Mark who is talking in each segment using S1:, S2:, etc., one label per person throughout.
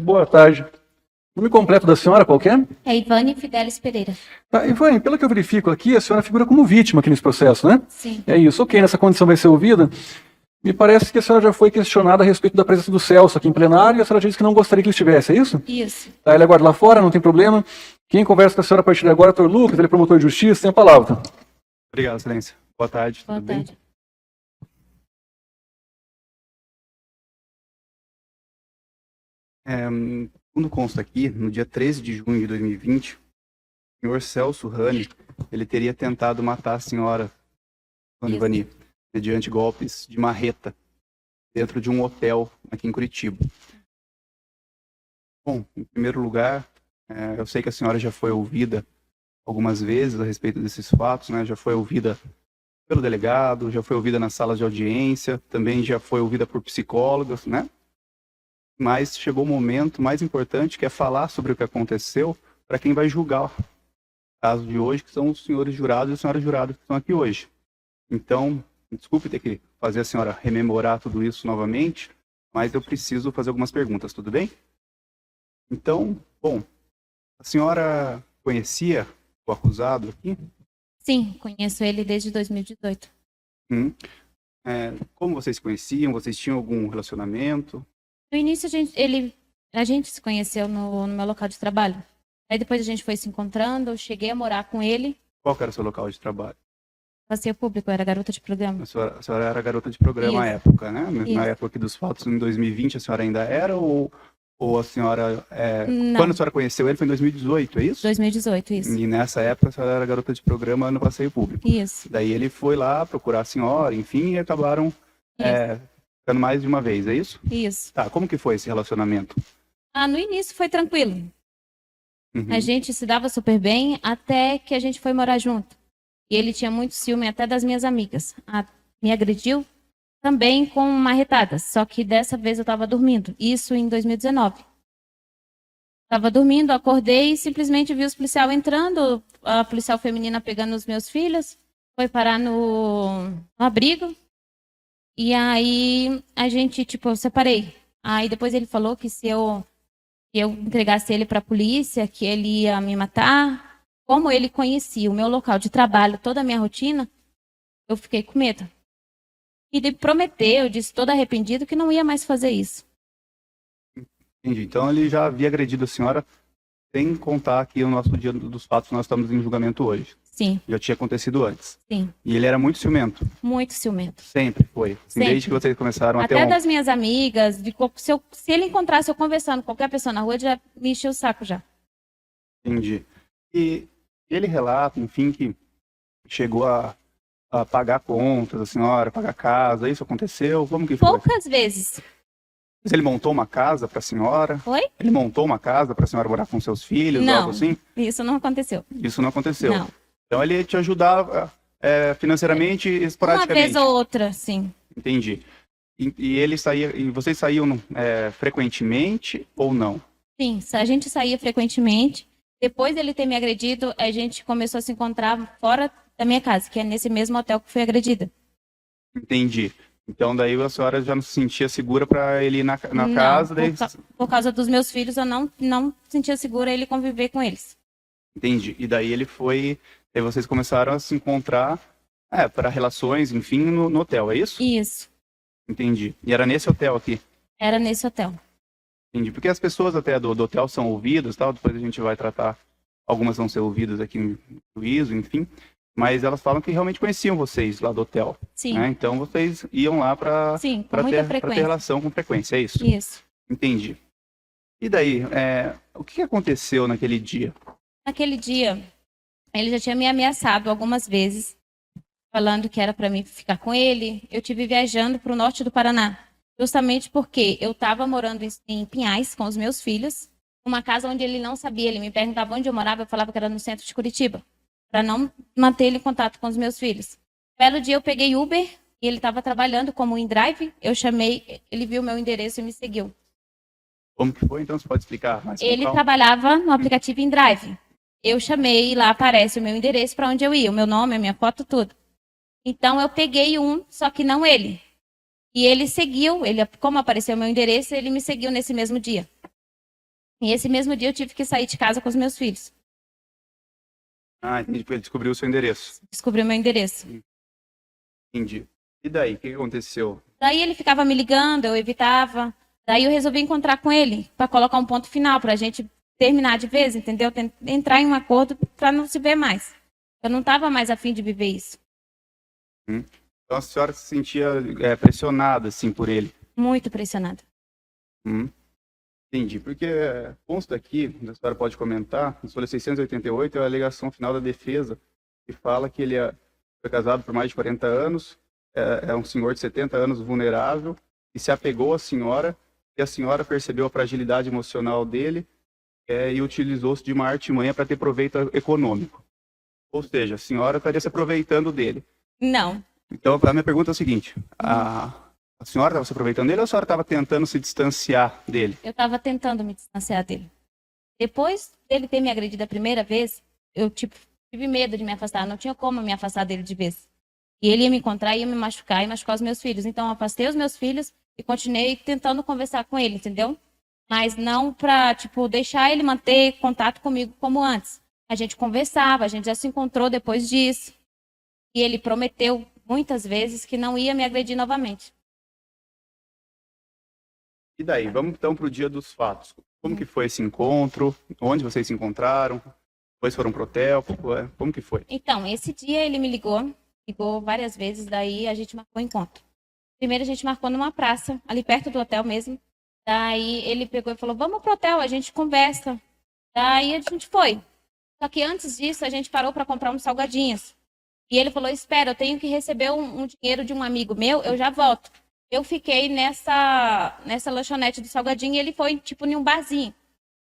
S1: boa tarde. O nome completo da senhora qual que é?
S2: É Ivane Fidelis Pereira.
S1: Tá, Ivane, pelo que eu verifico aqui, a senhora figura como vítima aqui nesse processo, né?
S2: Sim.
S1: É isso, ok, nessa condição vai ser ouvida. Me parece que a senhora já foi questionada a respeito da presença do Celso aqui em plenário e a senhora já disse que não gostaria que ele estivesse, é isso?
S2: Isso.
S1: Tá, ele aguarda lá fora, não tem problema. Quem conversa com a senhora a partir de agora é o Dr. Lucas, ele é promotor de justiça, tem a palavra.
S3: Obrigado, excelência. Boa tarde,
S2: Boa
S3: tudo bem?
S2: tarde.
S3: Segundo consta aqui, no dia 13 de junho de 2020, o senhor Celso Rani, ele teria tentado matar a senhora, Dona
S2: Isso.
S3: Ivani, mediante golpes de marreta, dentro de um hotel aqui em Curitiba. Bom, em primeiro lugar, eu sei que a senhora já foi ouvida algumas vezes a respeito desses fatos, né? Já foi ouvida pelo delegado, já foi ouvida nas salas de audiência, também já foi ouvida por psicólogos, né? Mas chegou o momento mais importante, que é falar sobre o que aconteceu para quem vai julgar o caso de hoje, que são os senhores jurados e as senhoras juradas que estão aqui hoje. Então, desculpe ter que fazer a senhora rememorar tudo isso novamente, mas eu preciso fazer algumas perguntas, tudo bem? Então, bom, a senhora conhecia o acusado aqui?
S2: Sim, conheço ele desde 2018.
S3: Como vocês se conheciam? Vocês tinham algum relacionamento?
S2: No início, a gente se conheceu no meu local de trabalho. Aí depois a gente foi se encontrando, eu cheguei a morar com ele.
S3: Qual que era o seu local de trabalho?
S2: Passeio público, eu era garota de programa.
S3: A senhora era garota de programa à
S2: Isso.
S3: época, né?
S2: Isso.
S3: Na época aqui dos fatos, em 2020, a senhora ainda era? Ou a senhora...
S2: Não.
S3: Quando a senhora conheceu ele foi em 2018, é isso?
S2: 2018, isso.
S3: E nessa época a senhora era garota de programa no passeio público.
S2: Isso.
S3: Daí ele foi lá procurar a senhora, enfim, e acabaram ficando mais de uma vez, é isso?
S2: Isso.
S3: Tá, como que foi esse relacionamento?
S2: No início foi tranquilo.
S3: Uhum.
S2: A gente se dava super bem até que a gente foi morar junto. E ele tinha muito ciúme até das minhas amigas. Me agrediu também com marretadas, só que dessa vez eu estava dormindo. Isso em 2019. Estava dormindo, acordei e simplesmente vi os policiais entrando, a policial feminina pegando os meus filhos, foi parar no abrigo. E aí a gente, eu separei. Aí depois ele falou que se eu entregasse ele para a polícia, que ele ia me matar. Como ele conhecia o meu local de trabalho, toda a minha rotina, eu fiquei com medo. E ele prometeu, disse todo arrependido, que não ia mais fazer isso.
S3: Entendi. Então ele já havia agredido a senhora sem contar aqui o nosso dia dos fatos, nós estamos em julgamento hoje.
S2: Sim.
S3: Já tinha acontecido antes.
S2: Sim.
S3: E ele era muito ciumento?
S2: Muito ciumento.
S3: Sempre foi? Assim,
S2: Sempre.
S3: Desde que vocês começaram a ter
S2: Até das minhas amigas, se ele encontrasse eu conversando com qualquer pessoa na rua, ele já me encheu o saco já.
S3: Entendi. E ele relata, enfim, que chegou a pagar contas da senhora, pagar casa, isso aconteceu? Como que foi?
S2: Poucas vezes.
S3: Mas ele montou uma casa para a senhora?
S2: Oi?
S3: Ele montou uma casa para a senhora morar com seus filhos,
S2: Não,
S3: algo assim?
S2: Isso não aconteceu.
S3: Isso não aconteceu?
S2: Não.
S3: Então ele te ajudava financeiramente e esporadicamente?
S2: Uma vez ou outra, sim.
S3: Entendi. E ele saía, e vocês saíam frequentemente ou não?
S2: Sim, a gente saía frequentemente. Depois dele ter me agredido, a gente começou a se encontrar fora da minha casa, que é nesse mesmo hotel que fui agredida.
S3: Entendi. Então daí a senhora já não se sentia segura para ele ir na
S2: Não,
S3: casa? Daí...
S2: por causa dos meus filhos, eu não sentia segura ele conviver com eles.
S3: Entendi. E daí ele foi... Aí vocês começaram a se encontrar para relações, enfim, no hotel, é isso?
S2: Isso.
S3: Entendi. E era nesse hotel aqui?
S2: Era nesse hotel.
S3: Entendi. Porque as pessoas até do hotel são ouvidas, tal, depois a gente vai tratar, algumas vão ser ouvidas aqui no juízo, enfim, mas elas falam que realmente conheciam vocês lá do hotel.
S2: Sim.
S3: Né? Então vocês iam lá para ter relação com frequência, é isso?
S2: Isso.
S3: Entendi. E daí, o que aconteceu naquele dia?
S2: Naquele dia, ele já tinha me ameaçado algumas vezes, falando que era para mim ficar com ele. Eu estive viajando para o norte do Paraná, justamente porque eu estava morando em Pinhais com os meus filhos, numa casa onde ele não sabia. Ele me perguntava onde eu morava, eu falava que era no centro de Curitiba, para não manter ele em contato com os meus filhos. Belo dia eu peguei Uber e ele estava trabalhando como InDrive. Eu chamei, ele viu meu endereço e me seguiu.
S3: Como que foi? Então você pode explicar mais?
S2: Ele trabalhava no aplicativo InDrive. Eu chamei e lá aparece o meu endereço para onde eu ia, o meu nome, a minha foto, tudo. Então eu peguei só que não ele. E ele seguiu, como apareceu o meu endereço, ele me seguiu nesse mesmo dia. E esse mesmo dia eu tive que sair de casa com os meus filhos.
S3: Ah, entendi. Ele descobriu o seu endereço.
S2: Descobri o meu endereço.
S3: Entendi. E daí, o que aconteceu?
S2: Daí ele ficava me ligando, eu evitava. Daí eu resolvi encontrar com ele para colocar um ponto final, para a gente terminar de vez, entendeu? Entrar em um acordo para não se ver mais. Eu não estava mais afim de viver isso.
S3: Então a senhora se sentia pressionada, assim, por ele?
S2: Muito pressionada.
S3: Entendi, porque consta aqui, a senhora pode comentar, na folha 688 é a alegação final da defesa, que fala que ele foi casado por mais de 40 anos, é um senhor de 70 anos vulnerável, e se apegou à senhora, e a senhora percebeu a fragilidade emocional dele e utilizou-se de uma artimanha para ter proveito econômico. Ou seja, a senhora estaria se aproveitando dele.
S2: Não.
S3: Então, a minha pergunta é o seguinte, a senhora estava se aproveitando dele ou a senhora estava tentando se distanciar dele?
S2: Eu estava tentando me distanciar dele. Depois dele ter me agredido a primeira vez, eu tive medo de me afastar. Não tinha como me afastar dele de vez. E ele ia me encontrar, ia me machucar e machucar os meus filhos. Então, eu afastei os meus filhos e continuei tentando conversar com ele, entendeu? Mas não para, deixar ele manter contato comigo como antes. A gente conversava, a gente já se encontrou depois disso. E ele prometeu muitas vezes que não ia me agredir novamente.
S3: E daí, vamos então para o dia dos fatos. Como que foi esse encontro? Onde vocês se encontraram? Depois foram pro hotel? Como que foi?
S2: Então, esse dia ele me ligou várias vezes, daí a gente marcou o encontro. Primeiro a gente marcou numa praça, ali perto do hotel mesmo. Daí ele pegou e falou, vamos pro hotel, a gente conversa. Daí a gente foi. Só que antes disso a gente parou para comprar uns salgadinhos. E ele falou, espera, eu tenho que receber um dinheiro de um amigo meu, eu já volto. Eu fiquei nessa lanchonete do salgadinho e ele foi, em um barzinho.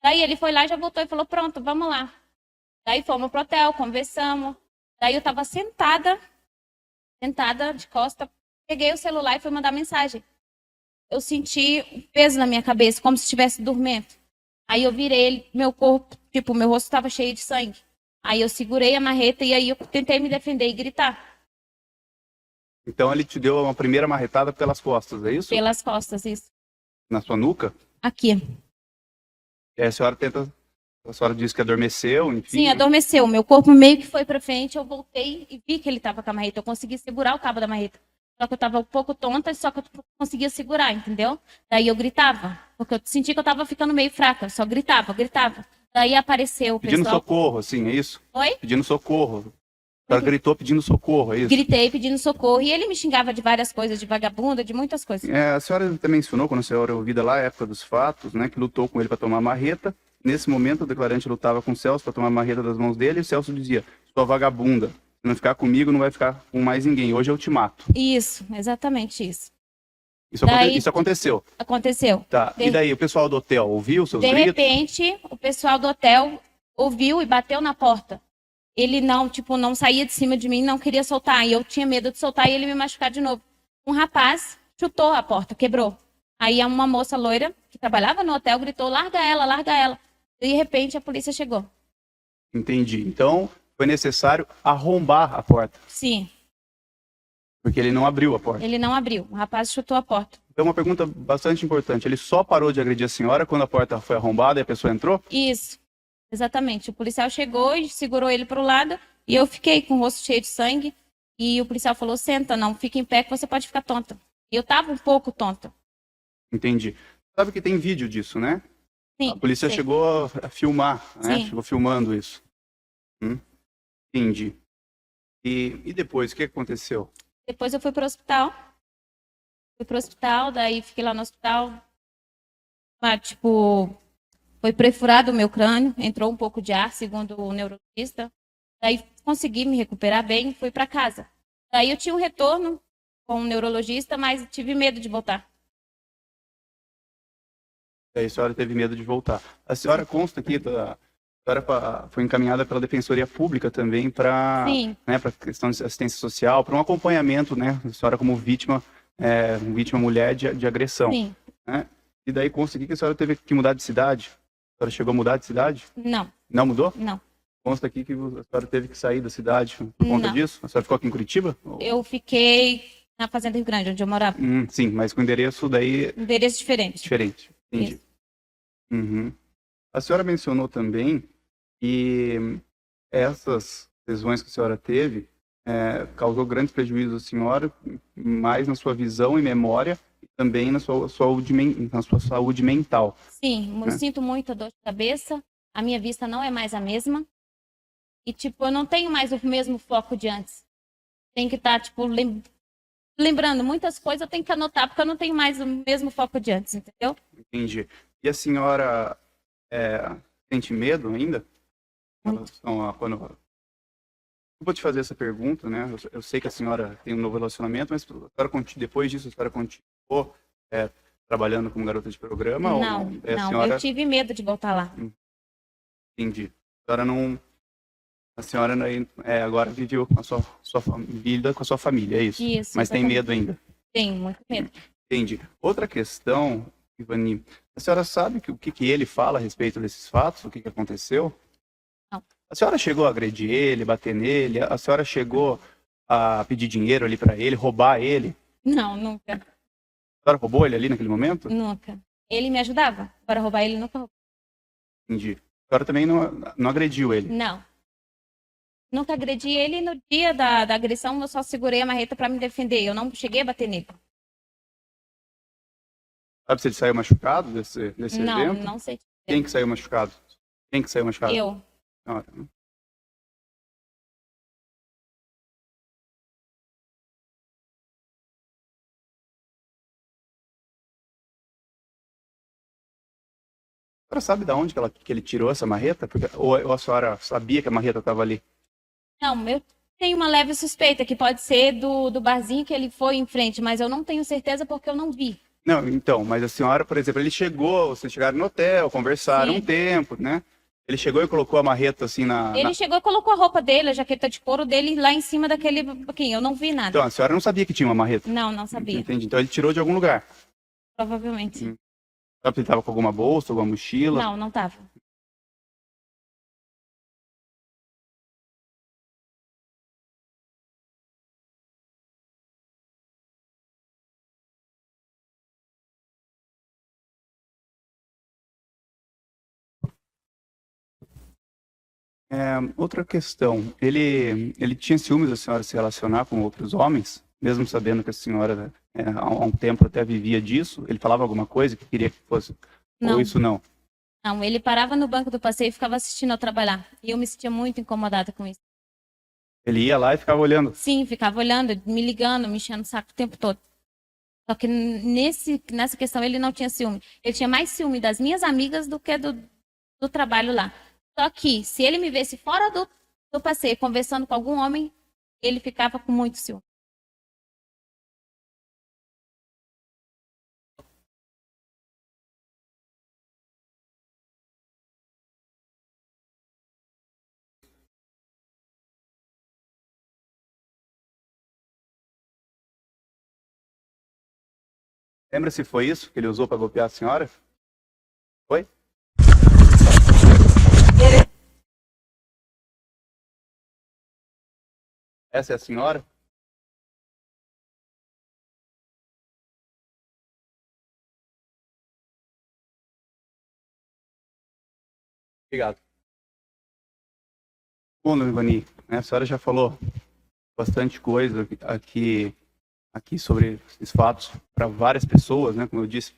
S2: Daí ele foi lá e já voltou e falou, pronto, vamos lá. Daí fomos pro hotel, conversamos. Daí eu tava sentada de costa, peguei o celular e fui mandar mensagem. Eu senti um peso na minha cabeça, como se estivesse dormindo. Aí eu virei meu corpo, meu rosto estava cheio de sangue. Aí eu segurei a marreta e aí eu tentei me defender e gritar.
S3: Então ele te deu uma primeira marretada pelas costas, é isso?
S2: Pelas costas, isso.
S3: Na sua nuca?
S2: Aqui.
S3: E aí a senhora disse que adormeceu, enfim.
S2: Sim, adormeceu. Meu corpo meio que foi pra frente, eu voltei e vi que ele estava com a marreta. Eu consegui segurar o cabo da marreta. Só que eu estava um pouco tonta, só que eu conseguia segurar, entendeu? Daí eu gritava, porque eu senti que eu estava ficando meio fraca. Eu só gritava. Daí apareceu o pessoal.
S3: Pedindo socorro, assim, é isso?
S2: Oi?
S3: Pedindo socorro. Ela gritou pedindo socorro, é isso?
S2: Gritei pedindo socorro. E ele me xingava de várias coisas, de vagabunda, de muitas coisas.
S3: A senhora também mencionou, quando a senhora é ouvida lá, a época dos fatos, né, que lutou com ele para tomar a marreta. Nesse momento, o declarante lutava com o Celso para tomar a marreta das mãos dele, e o Celso dizia, sua vagabunda, se não ficar comigo, não vai ficar com mais ninguém. Hoje eu te mato.
S2: Isso, exatamente isso.
S3: Isso aconteceu?
S2: Aconteceu.
S3: Tá. E daí, o pessoal do hotel ouviu seus gritos?
S2: De repente, o pessoal do hotel ouviu e bateu na porta. Ele não saía de cima de mim, não queria soltar. E eu tinha medo de soltar e ele me machucar de novo. Um rapaz chutou a porta, quebrou. Aí uma moça loira, que trabalhava no hotel, gritou, larga ela, larga ela. De repente, a polícia chegou.
S3: Entendi. Então, foi necessário arrombar a porta.
S2: Sim.
S3: Porque ele não abriu a porta.
S2: Ele não abriu. O rapaz chutou a porta.
S3: Então, uma pergunta bastante importante. Ele só parou de agredir a senhora quando a porta foi arrombada e a pessoa entrou?
S2: Isso. Exatamente. O policial chegou e segurou ele para o lado e eu fiquei com o rosto cheio de sangue. E o policial falou, senta, não, fica em pé que você pode ficar tonta. E eu estava um pouco tonta.
S3: Entendi. Sabe que tem vídeo disso, né?
S2: Sim.
S3: A polícia chegou a filmar, né?
S2: Sim.
S3: Chegou filmando isso. Entendi. E depois, o que aconteceu?
S2: Depois eu fui para o hospital. Daí fiquei lá no hospital. Foi perfurado o meu crânio, entrou um pouco de ar, segundo o neurologista. Daí consegui me recuperar bem, fui para casa. Daí eu tinha um retorno com o neurologista, mas tive medo de voltar.
S3: Aí a senhora teve medo de voltar. A senhora consta aqui, a senhora foi encaminhada pela Defensoria Pública também para questão de assistência social, para um acompanhamento, né? A senhora como vítima mulher de agressão.
S2: Sim.
S3: Né? E daí consta aqui que a senhora teve que mudar de cidade. A senhora chegou a mudar de cidade?
S2: Não.
S3: Não mudou?
S2: Não.
S3: Consta aqui que a senhora teve que sair da cidade por conta disso? A senhora ficou aqui em Curitiba?
S2: Eu fiquei na Fazenda Rio Grande, onde eu morava.
S3: Sim, mas com endereço daí...
S2: Endereço diferente.
S3: Diferente, entendi.
S2: Isso.
S3: Uhum. A senhora mencionou também que essas lesões que a senhora teve causou grandes prejuízos à senhora, mais na sua visão e memória, e também na sua saúde mental.
S2: Sim, eu sinto muita dor de cabeça, a minha vista não é mais a mesma. E, tipo, eu não tenho mais o mesmo foco de antes. Tem que estar, tipo, lembrando muitas coisas, eu tenho que anotar, porque eu não tenho mais o mesmo foco de antes, entendeu?
S3: Entendi. E a senhora sente medo ainda? Em relação a quando... Eu vou te fazer essa pergunta, né? Eu sei que a senhora tem um novo relacionamento, mas depois disso a senhora continuou trabalhando como garota de programa?
S2: Não,
S3: ou
S2: não,
S3: senhora...
S2: eu tive medo de voltar lá.
S3: Entendi. A senhora agora viveu a sua vida com a sua família, é isso?
S2: Isso.
S3: Mas tem medo ainda?
S2: Tenho muito medo.
S3: Entendi. Outra questão, Ivani, a senhora sabe o que ele fala a respeito desses fatos? O que aconteceu?
S2: Não.
S3: A senhora chegou a agredir ele, bater nele? A senhora chegou a pedir dinheiro ali para ele, roubar ele?
S2: Não, nunca.
S3: A senhora roubou ele ali naquele momento?
S2: Nunca. Ele me ajudava. Para roubar ele, nunca roubou.
S3: Entendi. A senhora também não agrediu ele?
S2: Não. Nunca agredi ele. No dia da agressão, eu só segurei a marreta para me defender. Eu não cheguei a bater nele.
S3: Sabe se ele saiu machucado desse evento?
S2: Não sei.
S3: Quem que saiu machucado?
S2: Eu.
S3: Senhora. A senhora sabe de onde que ele tirou essa marreta? Ou a senhora sabia que a marreta estava ali?
S2: Não, eu tenho uma leve suspeita que pode ser do barzinho que ele foi em frente, mas eu não tenho certeza porque eu não vi.
S3: Não, então, mas a senhora, por exemplo, vocês chegaram no hotel, conversaram
S2: Sim.
S3: um tempo, né? Ele chegou e colocou a marreta assim
S2: Ele chegou e colocou a roupa dele, a jaqueta de couro dele lá em cima daquele pouquinho. Eu não vi nada.
S3: Então, a senhora não sabia que tinha uma marreta?
S2: Não sabia.
S3: Entendi. Então ele tirou de algum lugar.
S2: Provavelmente.
S3: Sabe se ele estava com alguma bolsa, alguma mochila?
S2: Não tava.
S3: Outra questão, ele tinha ciúmes da senhora se relacionar com outros homens, mesmo sabendo que a senhora há um tempo até vivia disso? Ele falava alguma coisa que queria que fosse?
S2: Não.
S3: Ou isso não?
S2: Não, ele parava no banco do passeio e ficava assistindo eu trabalhar. E eu me sentia muito incomodada com isso.
S3: Ele ia lá e ficava olhando?
S2: Sim, ficava olhando, me ligando, me enchendo o saco o tempo todo. Só que nessa questão ele não tinha ciúme. Ele tinha mais ciúme das minhas amigas do que do trabalho lá. Só que se ele me visse fora do passeio conversando com algum homem, ele ficava com muito ciúme.
S3: Lembra se foi isso que ele usou para golpear a senhora? Foi? Essa é a senhora? Obrigado. Bom, Ivani, a senhora já falou bastante coisa aqui sobre esses fatos para várias pessoas, né? Como eu disse,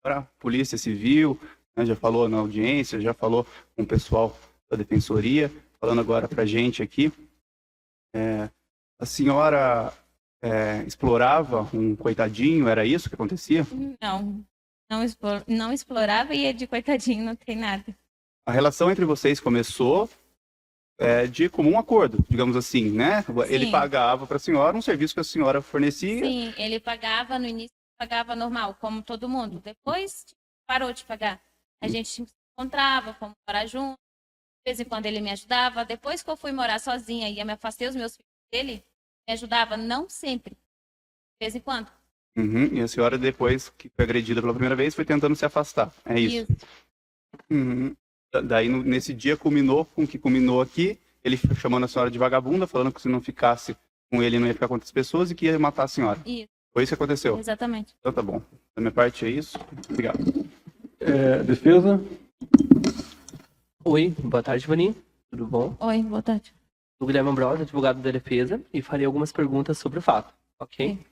S3: para a Polícia Civil, né? Já falou na audiência, já falou com o pessoal da Defensoria, falando agora para a gente aqui. A senhora explorava um coitadinho, era isso que acontecia?
S2: Não explorava e de coitadinho não tem nada.
S3: A relação entre vocês começou de comum acordo, digamos assim, né?
S2: Sim.
S3: Ele pagava para a senhora um serviço que a senhora fornecia.
S2: Sim, ele pagava no início, pagava normal, como todo mundo. Depois parou de pagar. A gente se encontrava, fomos morar juntos. De vez em quando ele me ajudava. Depois que eu fui morar sozinha e eu me afastei os meus filhos dele, me ajudava, não sempre. De vez em quando.
S3: Uhum. E a senhora, depois que foi agredida pela primeira vez, foi tentando se afastar. É isso? Uhum. Daí, nesse dia, culminou com o que culminou aqui. Ele chamando a senhora de vagabunda, falando que se não ficasse com ele, não ia ficar com outras pessoas e que ia matar a senhora.
S2: Isso.
S3: Foi isso que aconteceu?
S2: Exatamente.
S3: Então tá bom. Da minha parte é isso. Obrigado.
S1: Defesa?
S4: Oi, boa tarde, Vani. Tudo bom?
S2: Oi, boa tarde.
S4: Sou Guilherme Ambrosio, advogado da defesa, e farei algumas perguntas sobre o fato, ok?
S2: Sim.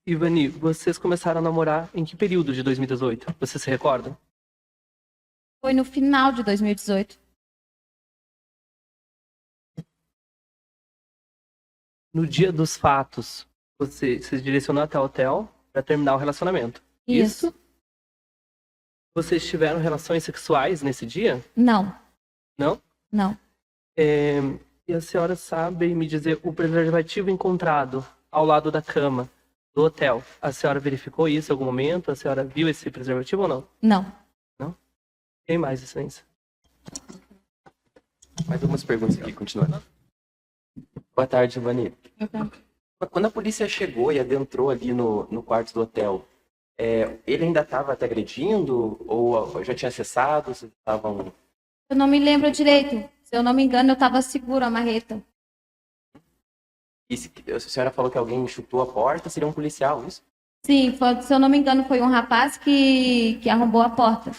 S4: Ivani, vocês começaram a namorar em que período de 2018? Você se recorda?
S2: Foi no final de 2018.
S4: No dia dos fatos, você se direcionou até o hotel para terminar o relacionamento.
S2: Isso.
S4: Vocês tiveram relações sexuais nesse dia?
S2: Não,
S4: Não?
S2: não.
S4: E a senhora sabe me dizer o preservativo encontrado ao lado da cama do hotel? A senhora verificou isso em algum momento? A senhora viu esse preservativo ou não?
S2: Não.
S4: Tem mais, excelência?
S5: Mais algumas perguntas aqui, continuando. Boa tarde, Vani. Quando a polícia chegou e adentrou ali no quarto do hotel, ele ainda estava te agredindo ou já tinha cessado? Vocês estavam...
S2: Eu não me lembro direito. Se eu não me engano, eu estava seguro a marreta.
S5: E a senhora falou que alguém chutou a porta, seria um policial, isso?
S2: Sim, se eu não me engano, foi um rapaz que arrombou a porta.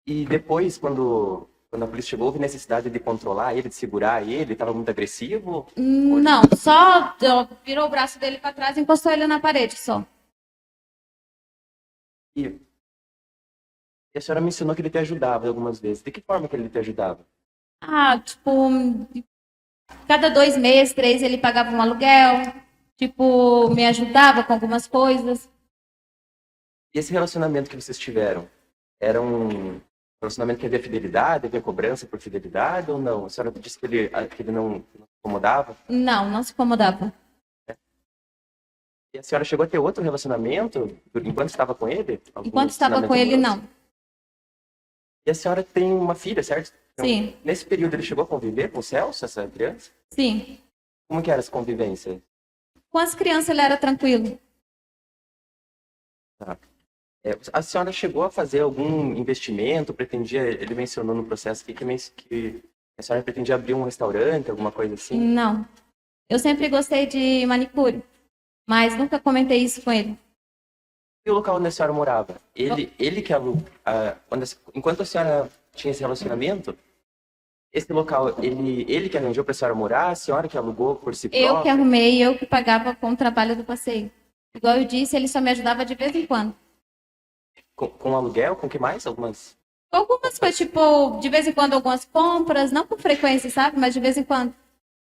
S5: E depois, quando a polícia chegou, houve necessidade de controlar ele, de segurar ele? Estava muito agressivo?
S2: Não, só virou o braço dele para trás e encostou ele na parede, só.
S5: E a senhora mencionou que ele te ajudava algumas vezes. De que forma que ele te ajudava?
S2: Tipo, cada 2 meses, 3, ele pagava um aluguel. Tipo, me ajudava com algumas coisas.
S5: E esse relacionamento que vocês tiveram, era um relacionamento que havia fidelidade, havia cobrança por fidelidade ou não? A senhora disse que ele não se incomodava?
S2: Não se incomodava.
S5: E a senhora chegou a ter outro relacionamento enquanto estava com ele? Algum
S2: Enquanto estava com ele,
S5: relacionamento
S2: não.
S5: E a senhora tem uma filha, certo? Então,
S2: Sim.
S5: Nesse período ele chegou a conviver com o Celso, essa criança?
S2: Sim.
S5: Como que era essa convivência?
S2: Com as crianças ele era tranquilo.
S5: A senhora chegou a fazer algum investimento? Ele mencionou no processo aqui que a senhora pretendia abrir um restaurante, alguma coisa assim?
S2: Não. Eu sempre gostei de manicure, mas nunca comentei isso com ele.
S5: E o local onde a senhora morava? Ele que alugou, enquanto a senhora tinha esse relacionamento, esse local, ele que arranjou para a senhora morar, a senhora que alugou por si própria?
S2: Eu que arrumei, eu que pagava com o trabalho do passeio. Igual eu disse, ele só me ajudava de vez em quando.
S5: Com aluguel? Com o que mais? Algumas
S2: Coisas, tipo, de vez em quando algumas compras, não com frequência, sabe? Mas de vez em quando.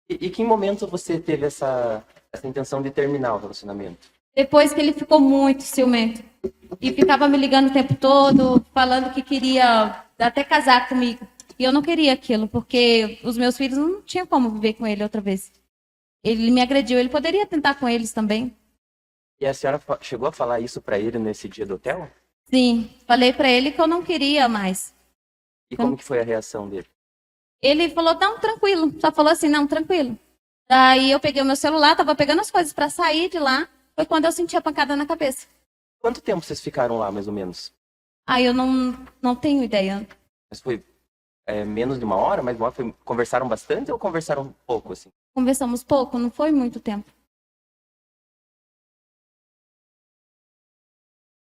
S5: E que momento você teve essa intenção de terminar o relacionamento?
S2: Depois que ele ficou muito ciumento. E ficava me ligando o tempo todo, falando que queria até casar comigo. E eu não queria aquilo, porque os meus filhos não tinham como viver com ele outra vez. Ele me agrediu, ele poderia tentar com eles também.
S5: E a senhora chegou a falar isso para ele nesse dia do hotel?
S2: Sim, falei pra ele que eu não queria mais.
S5: E como que foi a reação dele?
S2: Ele falou, não, tranquilo. Só falou assim, não, tranquilo. Daí eu peguei o meu celular, tava pegando as coisas pra sair de lá. Foi quando eu senti a pancada na cabeça.
S5: Quanto tempo vocês ficaram lá, mais ou menos?
S2: Eu não tenho ideia.
S5: Mas foi menos de uma hora, mais de uma hora? Conversaram bastante ou conversaram pouco, assim?
S2: Conversamos pouco, não foi muito tempo.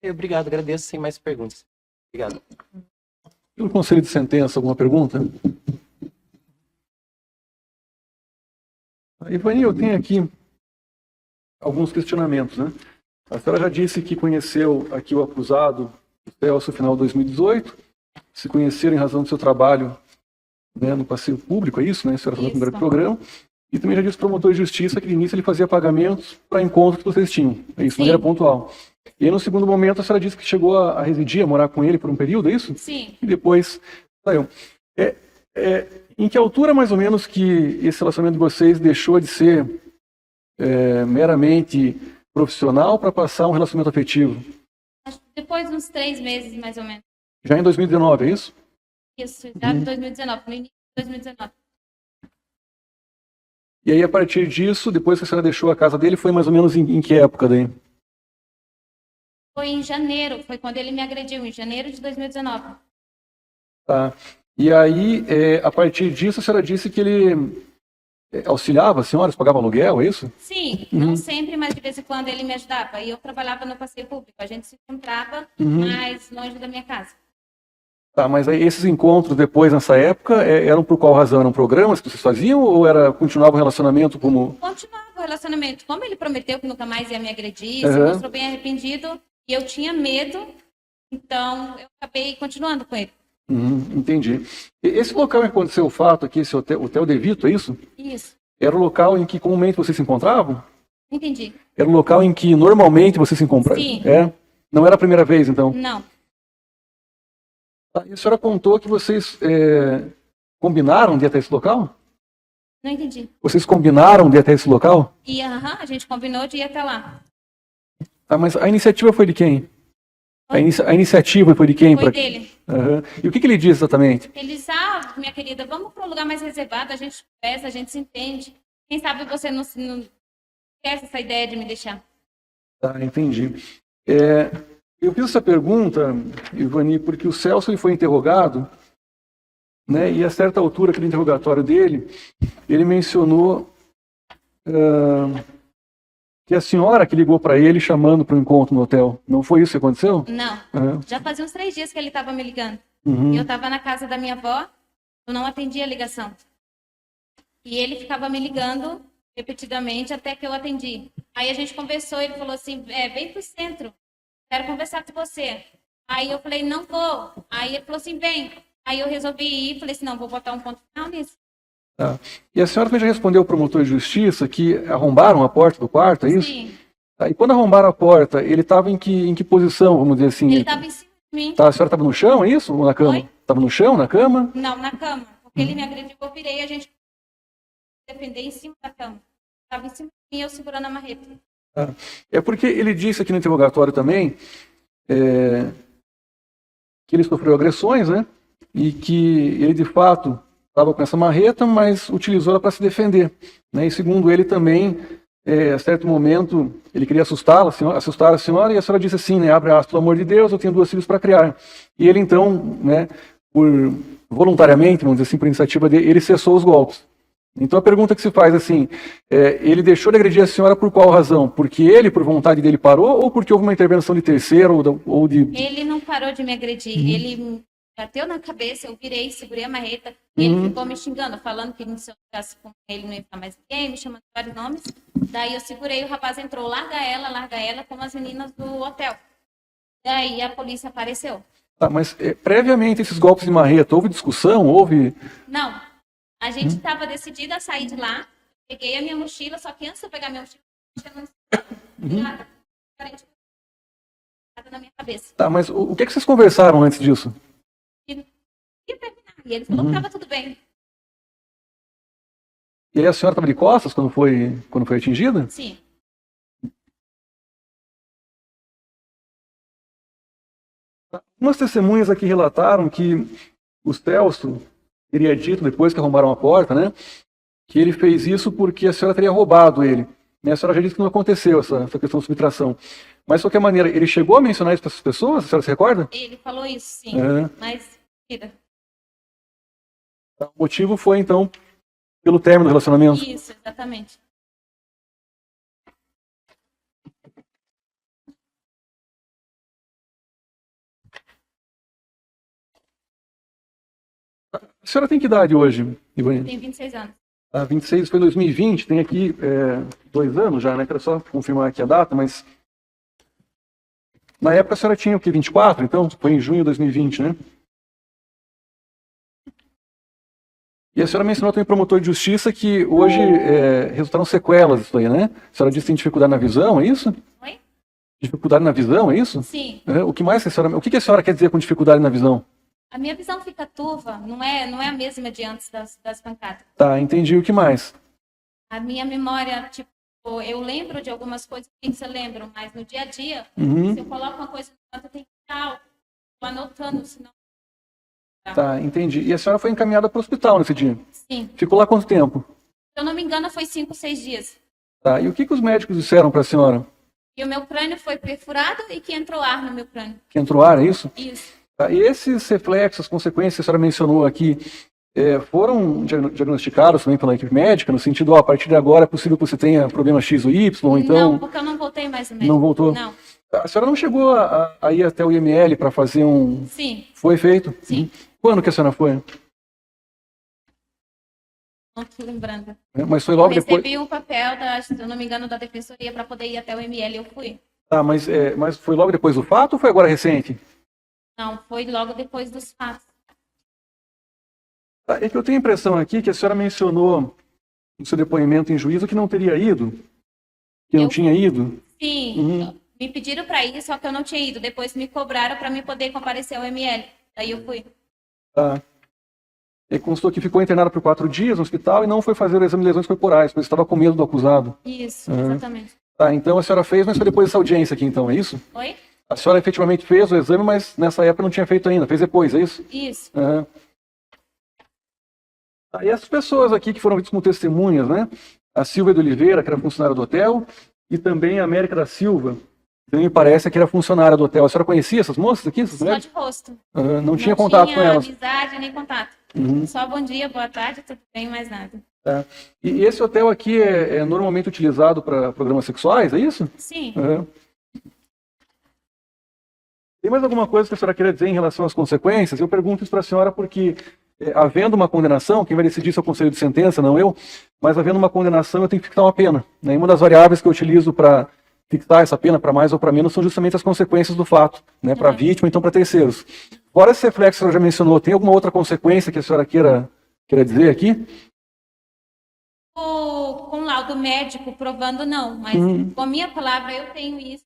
S5: Obrigado, agradeço, sem mais perguntas. Obrigado.
S1: Pelo conselho de sentença, alguma pergunta? Ivani, eu tenho aqui alguns questionamentos, né? A senhora já disse que conheceu aqui o acusado, o Celso, no final de 2018, se conheceram em razão do seu trabalho, né, no passeio público, é isso, né? A senhora falou no primeiro programa. E também já disse para o promotor de justiça que, de início, ele fazia pagamentos para encontros que vocês tinham. É isso, de maneira pontual. E aí, no segundo momento, a senhora disse que chegou a residir, a morar com ele por um período, é isso?
S2: Sim.
S1: E depois saiu. Em que altura, mais ou menos, que esse relacionamento de vocês deixou de ser meramente profissional para passar um relacionamento afetivo?
S2: Acho que depois de uns 3 meses, mais ou menos.
S1: Já em 2019, é isso?
S2: Isso, já em 2019, no início de 2019.
S1: E aí, a partir disso, depois que a senhora deixou a casa dele, foi mais ou menos em que época daí?
S2: Foi em janeiro, foi quando ele me agrediu, em janeiro de 2019.
S1: Tá. E aí, a partir disso, a senhora disse que ele auxiliava as senhoras, pagava aluguel, é isso?
S2: Sim, não sempre, mas de vez em quando ele me ajudava. E eu trabalhava no passeio público, a gente se encontrava mais longe da minha casa.
S1: Tá, mas aí esses encontros depois, nessa época, eram por qual razão? Eram programas que vocês faziam ou continuava o relacionamento como...
S2: Continuava o relacionamento. Como ele prometeu que nunca mais ia me agredir, se
S1: Aham.
S2: mostrou bem arrependido, e eu tinha medo, então eu acabei continuando com ele.
S1: Entendi. Esse local em que aconteceu o fato aqui, esse Hotel De Vito, é isso?
S2: Isso.
S1: Era o local em que comumente vocês se encontravam?
S2: Entendi.
S1: Era o local em que normalmente vocês se encontravam?
S2: Sim.
S1: É? Não era a primeira vez, então?
S2: Não.
S1: Tá, e a senhora contou que vocês combinaram de ir até esse local?
S2: Não entendi.
S1: Vocês combinaram de ir até esse local?
S2: E a gente combinou de ir até lá.
S1: Tá, mas a iniciativa foi de quem? A iniciativa foi de quem?
S2: Foi dele.
S1: Aham. E o que ele disse exatamente?
S2: Ele disse, minha querida, vamos para um lugar mais reservado, a gente conversa, a gente se entende. Quem sabe você não esquece essa ideia de me deixar.
S1: Tá, entendi. Eu fiz essa pergunta, Ivani, porque o Celso ele foi interrogado, né, e a certa altura, aquele interrogatório dele, ele mencionou que a senhora que ligou para ele chamando para o encontro no hotel. Não foi isso que aconteceu?
S2: Não.
S1: Aham.
S2: Já fazia uns 3 dias que ele estava me ligando.
S1: Uhum.
S2: E eu estava na casa da minha avó, eu não atendia a ligação. E ele ficava me ligando repetidamente até que eu atendi. Aí a gente conversou, ele falou assim, vem pro centro, quero conversar com você. Aí eu falei, não vou. Aí ele falou assim, vem. Aí eu resolvi ir, falei assim, não, vou botar um ponto final nisso.
S1: Tá. E a senhora também já respondeu ao promotor de justiça que arrombaram a porta do quarto, é isso?
S2: Sim.
S1: Tá, e quando arrombaram a porta, ele estava em que posição, vamos dizer assim?
S2: Ele estava em cima de mim.
S1: Tá, a senhora estava no chão, é isso? Ou na cama?
S2: Oi?
S1: Estava no chão, na cama?
S2: Não, na cama. Porque ele me agrediu, eu virei, a gente defender em cima da cama. Estava em cima de mim, eu segurando a marreta.
S1: É porque ele disse aqui no interrogatório também que ele sofreu agressões, né? E que ele, de fato, estava com essa marreta, mas utilizou ela para se defender, né? E segundo ele também, a certo momento, ele queria assustar a senhora, e a senhora disse assim, né? Abre aspas, pelo amor de Deus, eu tenho 2 filhos para criar. E ele então, né, voluntariamente, vamos dizer assim, por iniciativa dele, ele cessou os golpes. Então a pergunta que se faz assim, ele deixou de agredir a senhora por qual razão? Porque ele, por vontade dele, parou, ou porque houve uma intervenção de terceiro, ou de...
S2: Ele não parou de me agredir, ele me bateu na cabeça, eu virei, segurei a marreta, e ele ficou me xingando, falando que se eu ficasse com ele não ia ficar mais ninguém, me chamando de vários nomes. Daí eu segurei, o rapaz entrou, larga ela, como as meninas do hotel. Daí a polícia apareceu.
S1: Tá, mas previamente esses golpes de marreta, houve discussão, houve...
S2: Não, a gente estava decidida a sair de lá, peguei a minha mochila, só que antes de eu pegar a minha mochila, nada na minha cabeça.
S1: Tá, mas o que vocês conversaram antes disso?
S2: Ia terminar. E ele falou que estava tudo bem.
S1: E aí a senhora estava de costas quando foi atingida?
S2: Sim.
S1: Umas testemunhas aqui relataram que o Celso teria dito, depois que arrombaram a porta, né, que ele fez isso porque a senhora teria roubado ele. A senhora já disse que não aconteceu essa questão de subtração. Mas, de qualquer maneira, ele chegou a mencionar isso para essas pessoas? A senhora se recorda?
S2: Ele falou isso, sim. Mas,
S1: O motivo foi, então, pelo término do relacionamento?
S2: isso, exatamente.
S1: A senhora tem que idade hoje, Ivani?
S2: Tem 26 anos.
S1: 26 foi em 2020, tem aqui 2 anos já, né? Quero só confirmar aqui a data, mas... Na época a senhora tinha o quê? 24? Então, foi em junho de 2020, né? E a senhora mencionou também promotor de justiça que hoje resultaram sequelas disso aí, né? A senhora disse que tem dificuldade na visão, é isso?
S2: Oi?
S1: Dificuldade na visão, é isso?
S2: Sim.
S1: O que mais o que a senhora quer dizer com dificuldade na visão?
S2: A minha visão fica turva, não é a mesma de antes das pancadas.
S1: Tá, entendi. O que mais?
S2: A minha memória, tipo, eu lembro de algumas coisas que você lembra, mas no dia a dia,
S1: Uhum.
S2: se eu coloco uma coisa no canto, eu tenho que estar anotando, senão...
S1: Tá, entendi. E a senhora foi encaminhada para o hospital nesse dia?
S2: Sim.
S1: Ficou lá quanto tempo?
S2: Se eu não me engano, foi 5, 6 dias.
S1: Tá, e o que os médicos disseram para a senhora?
S2: E o meu crânio foi perfurado e que entrou ar no meu crânio.
S1: Que entrou ar, é isso?
S2: Isso.
S1: Tá, e esses reflexos, consequências que a senhora mencionou aqui, foram diagnosticados também pela equipe médica, no sentido, a partir de agora é possível que você tenha problema X ou Y, ou então...
S2: Não, porque eu não voltei mais no médico.
S1: Não voltou?
S2: Não.
S1: A senhora não chegou a ir até o IML para fazer um...
S2: Sim,
S1: Foi feito?
S2: sim.
S1: Quando que a senhora foi?
S2: Não tô lembrando.
S1: Mas foi
S2: Eu
S1: logo depois...
S2: recebi um papel, se eu não me engano, da defensoria para poder ir até o ML, eu fui.
S1: Tá, mas foi logo depois do fato ou foi agora recente?
S2: Não, foi logo depois dos fatos.
S1: Tá, é que eu tenho a impressão aqui que a senhora mencionou no seu depoimento em juízo que não teria ido, que não
S2: Eu-
S1: tinha ido.
S2: Sim,
S1: Uhum.
S2: me pediram para ir, só que eu não tinha ido. Depois me cobraram para me poder comparecer ao ML. Daí eu fui.
S1: Tá. E constou que ficou internada por 4 dias no hospital e não foi fazer o exame de lesões corporais, pois estava com medo do acusado.
S2: Isso,
S1: Uhum.
S2: exatamente.
S1: Tá, então a senhora fez, mas foi depois dessa audiência aqui, então, é isso?
S2: Oi?
S1: A senhora efetivamente fez o exame, mas nessa época não tinha feito ainda, fez depois, é isso?
S2: Isso.
S1: Uhum. E essas pessoas aqui que foram vistas como testemunhas, né? A Silvia de Oliveira, que era funcionária do hotel, e também a América da Silva, que me parece que era funcionária do hotel. A senhora conhecia essas moças aqui? Essas
S2: Só
S1: mulheres?
S2: de rosto.
S1: Não tinha contato
S2: tinha
S1: com elas.
S2: amizade nem contato.
S1: Uhum.
S2: Só bom dia, boa tarde, tudo bem, mais nada.
S1: Tá. E esse hotel aqui é normalmente utilizado para programas sexuais, é isso?
S2: Sim.
S1: Uhum. Tem mais alguma coisa que a senhora queira dizer em relação às consequências? Eu pergunto isso para a senhora porque, havendo uma condenação, quem vai decidir isso é o Conselho de Sentença, não eu, mas havendo uma condenação eu tenho que fixar uma pena. Né? E uma das variáveis que eu utilizo para fixar essa pena, para mais ou para menos, são justamente as consequências do fato, né? Para a vítima, então para terceiros. Fora esse reflexo que a senhora já mencionou, tem alguma outra consequência que a senhora queira dizer aqui?
S2: Com laudo médico provando, não. Mas com a minha palavra, eu tenho isso.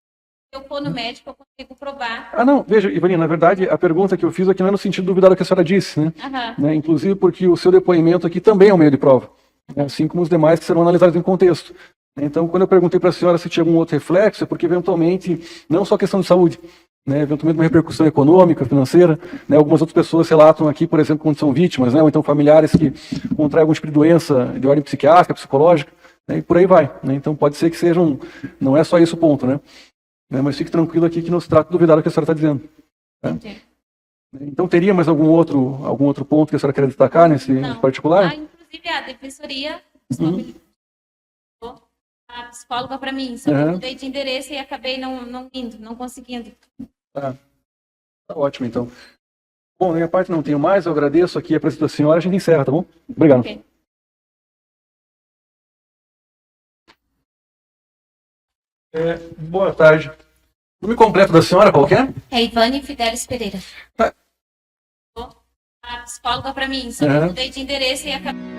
S2: Se eu for no médico, eu consigo provar.
S1: Ah, não, veja, Ivanina, na verdade, a pergunta que eu fiz aqui não é no sentido de duvidar do que a senhora disse, né?
S2: Aham.
S1: Né? Inclusive porque o seu depoimento aqui também é um meio de prova, né? Assim como os demais que serão analisados em contexto. Então, quando eu perguntei para a senhora se tinha algum outro reflexo, é porque, eventualmente, não só questão de saúde, né? Eventualmente uma repercussão econômica, financeira, né? Algumas outras pessoas relatam aqui, por exemplo, quando são vítimas, né? Ou então familiares que contraem algum tipo de doença de ordem psiquiátrica, psicológica, né? E por aí vai, né? Então, pode ser que sejam, não é só isso o ponto, né? Mas fique tranquilo aqui que não se trata de duvidar do que a senhora está dizendo. Né?
S2: Entendi.
S1: Então, teria mais algum outro ponto que a senhora quer destacar nesse
S2: Não.
S1: particular?
S2: Inclusive, a defensoria disponibilizou a psicóloga para mim. Só que eu mudei de endereço e acabei não indo, não conseguindo.
S1: Tá ótimo, então. Bom, da minha parte não tenho mais, eu agradeço aqui a presença da senhora, a gente encerra, tá bom? Obrigado.
S2: Ok.
S1: Boa tarde. O nome completo da senhora qual que é?
S2: É Ivane Fidelis Pereira.
S1: Tá.
S2: A psicóloga para mim. Só que eu mudei de endereço e acabei...